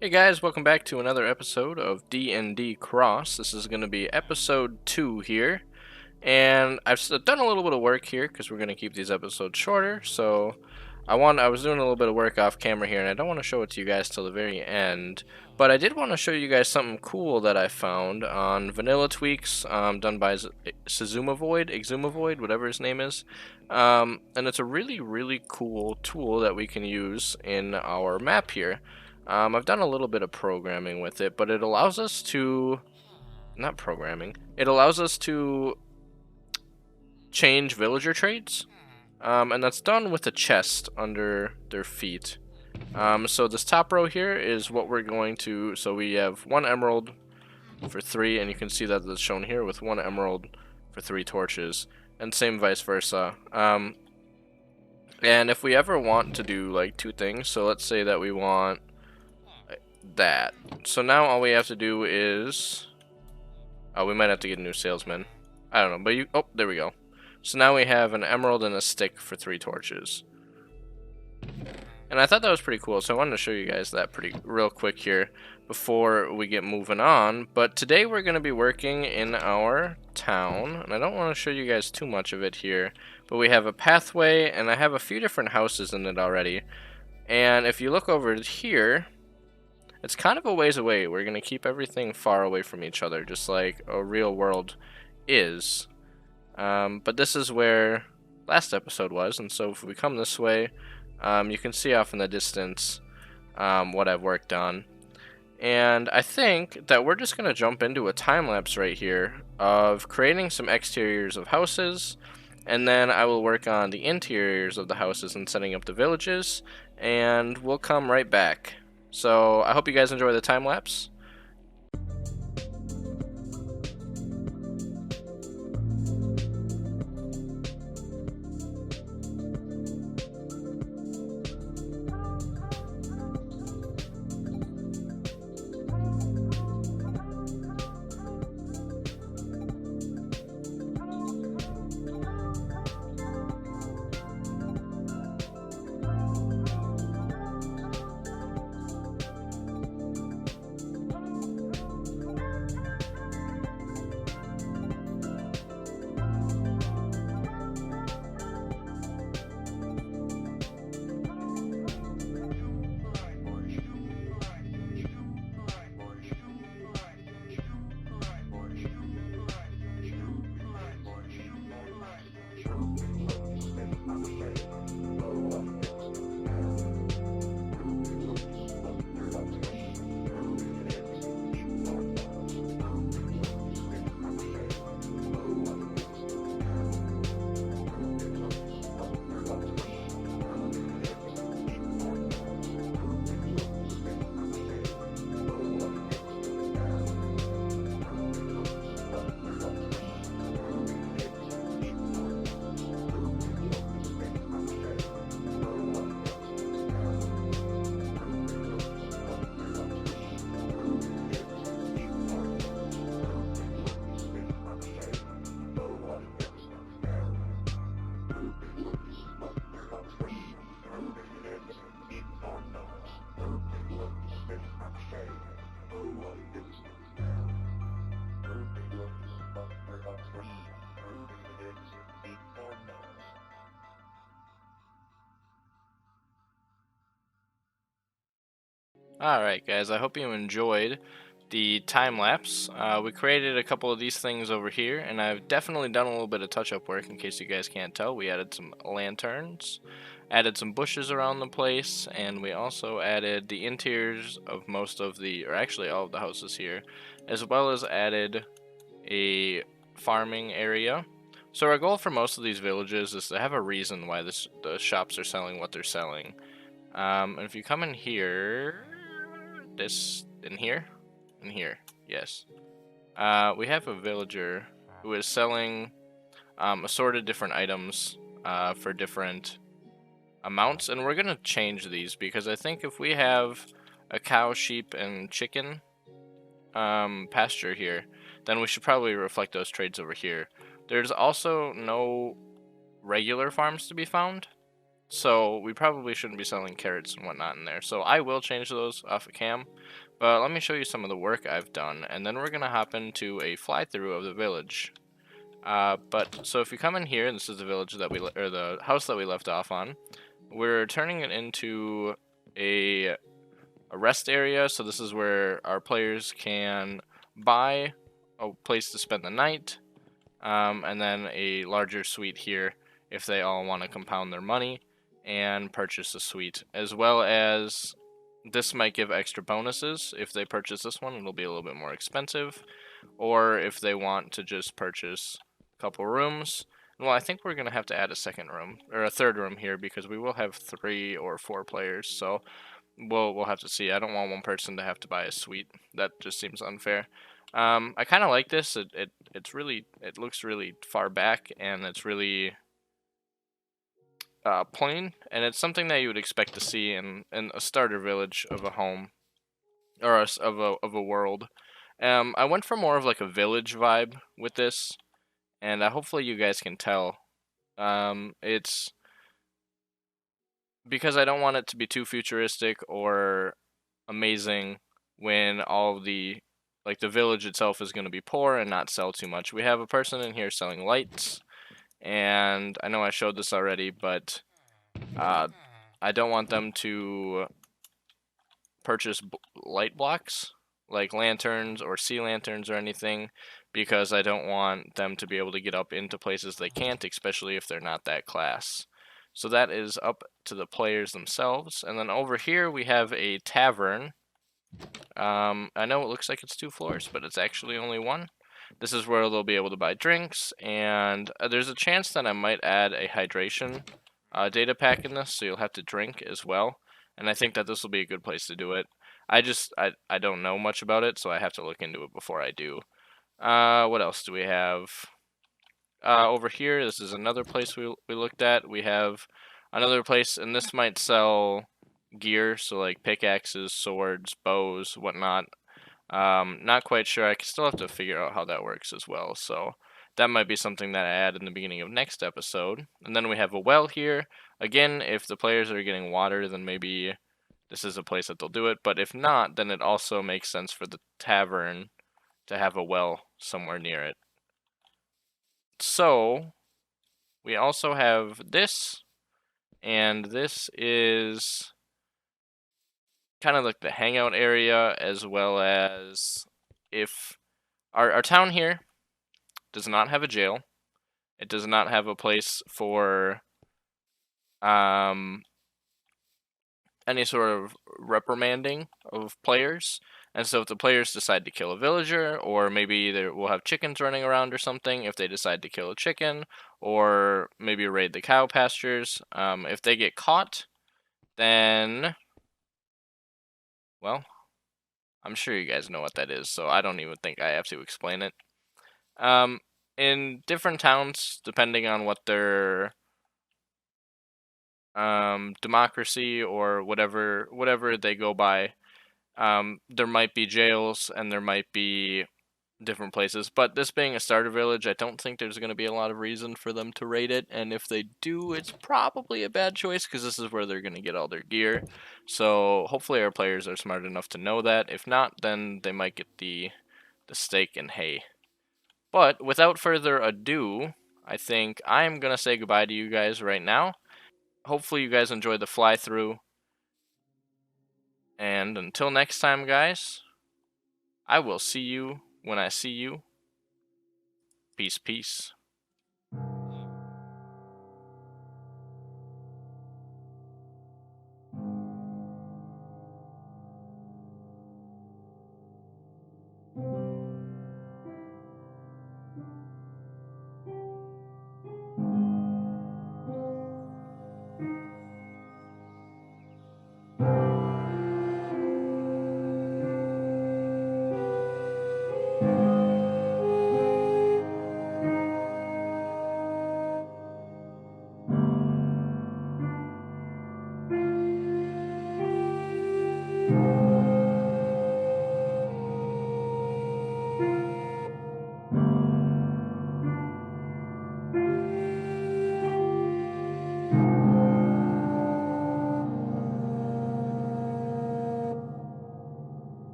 Hey guys, welcome back to another episode of DnD Cross. This is going to be episode 2 here, and I've done a little bit of work here because we're going to keep these episodes shorter. So I was doing a little bit of work off camera here, and I don't want to show it to you guys till the very end. But I did want to show you guys something cool that I found on Vanilla Tweaks, done by Exumavoid, whatever his name is. And it's a really cool tool that we can use in our map here. I've done a little bit of programming with it, but it allows us to, not programming, it allows us to change villager traits, and that's done with a chest under their feet. So this top row here is what we're going to, so we have 1 emerald for 3, and you can see that it's shown here with 1 emerald for 3 torches, and same vice versa. And if we ever want to do like 2 things, so let's say that we want that. So now all we have to do is... Oh, we might have to get a new salesman. I don't know, but oh, there we go. So now we have an emerald and a stick for 3 torches. And I thought that was pretty cool, so I wanted to show you guys that real quick here before we get moving on. But today we're going to be working in our town, and I don't want to show you guys too much of it here, but we have a pathway, and I have a few different houses in it already. And if you look over here, it's kind of a ways away. We're going to keep everything far away from each other, just like a real world is. But this is where last episode was, and so if we come this way, you can see off in the distance what I've worked on. And I think that we're just going to jump into a time-lapse right here of creating some exteriors of houses, and then I will work on the interiors of the houses and setting up the villages, and we'll come right back. So I hope you guys enjoy the time lapse. Alright guys, I hope you enjoyed the time lapse. We created a couple of these things over here, and I've definitely done a little bit of touch-up work in case you guys can't tell. We added some lanterns, added some bushes around the place, and we also added the interiors of most of the, or actually all of the houses here, as well as added a farming area. So our goal for most of these villages is to have a reason why the shops are selling what they're selling. And if you come in here, in here, yes. We have a villager who is selling assorted different items for different amounts, and we're gonna change these because I think if we have a cow, sheep, and chicken pasture here, then we should probably reflect those trades over here. There's also no regular farms to be found. So we probably shouldn't be selling carrots and whatnot in there. So I will change those off of cam. But let me show you some of the work I've done, and then we're gonna hop into a fly-through of the village. So if you come in here, and this is the village that or the house that we left off on, we're turning it into a rest area. So this is where our players can buy a place to spend the night, and then a larger suite here if they all want to compound their money and purchase a suite, as well as this might give extra bonuses. If they purchase this one, it'll be a little bit more expensive, or if they want to just purchase a couple rooms. Well, I think we're going to have to add a second room, or a third room here, because we will have 3 or 4 players, so we'll have to see. I don't want one person to have to buy a suite. That just seems unfair. I kind of like this. It looks really far back, and it's really plain, and it's something that you would expect to see in a starter village of a home, or of a world. I went for more of like a village vibe with this, and hopefully you guys can tell. It's because I don't want it to be too futuristic or amazing when all the the village itself is going to be poor and not sell too much. We have a person in here selling lights, and I know I showed this already, but I don't want them to purchase light blocks like lanterns or sea lanterns or anything, because I don't want them to be able to get up into places they can't, especially if they're not that class. So that is up to the players themselves. And then over here we have a tavern. I know it looks like it's 2 floors, but it's actually only 1. This is where they'll be able to buy drinks, and there's a chance that I might add a hydration data pack in this, so you'll have to drink as well. And I think that this will be a good place to do it. I don't know much about it, so I have to look into it before I do. What else do we have? Over here, this is another place we looked at. We have another place, and this might sell gear, so like pickaxes, swords, bows, whatnot. Not quite sure. I still have to figure out how that works as well. So that might be something that I add in the beginning of next episode. And then we have a well here. Again, if the players are getting water, then maybe this is a place that they'll do it. But if not, then it also makes sense for the tavern to have a well somewhere near it. So we also have this, and this is kind of like the hangout area, as well as if our town here does not have a jail. It does not have a place for any sort of reprimanding of players. And so if the players decide to kill a villager, or maybe we'll have chickens running around or something, if they decide to kill a chicken, or maybe raid the cow pastures, if they get caught, then, well, I'm sure you guys know what that is, so I don't even think I have to explain it. In different towns, depending on what their democracy or whatever they go by, there might be jails and there might be different places. But this being a starter village, I don't think there's going to be a lot of reason for them to raid it. And if they do, it's probably a bad choice, because this is where they're going to get all their gear. So hopefully our players are smart enough to know that. If not, then they might get the steak and hay. But without further ado, I think I'm going to say goodbye to you guys right now. Hopefully you guys enjoyed the fly through. And until next time, guys, I will see you when I see you. Peace, peace.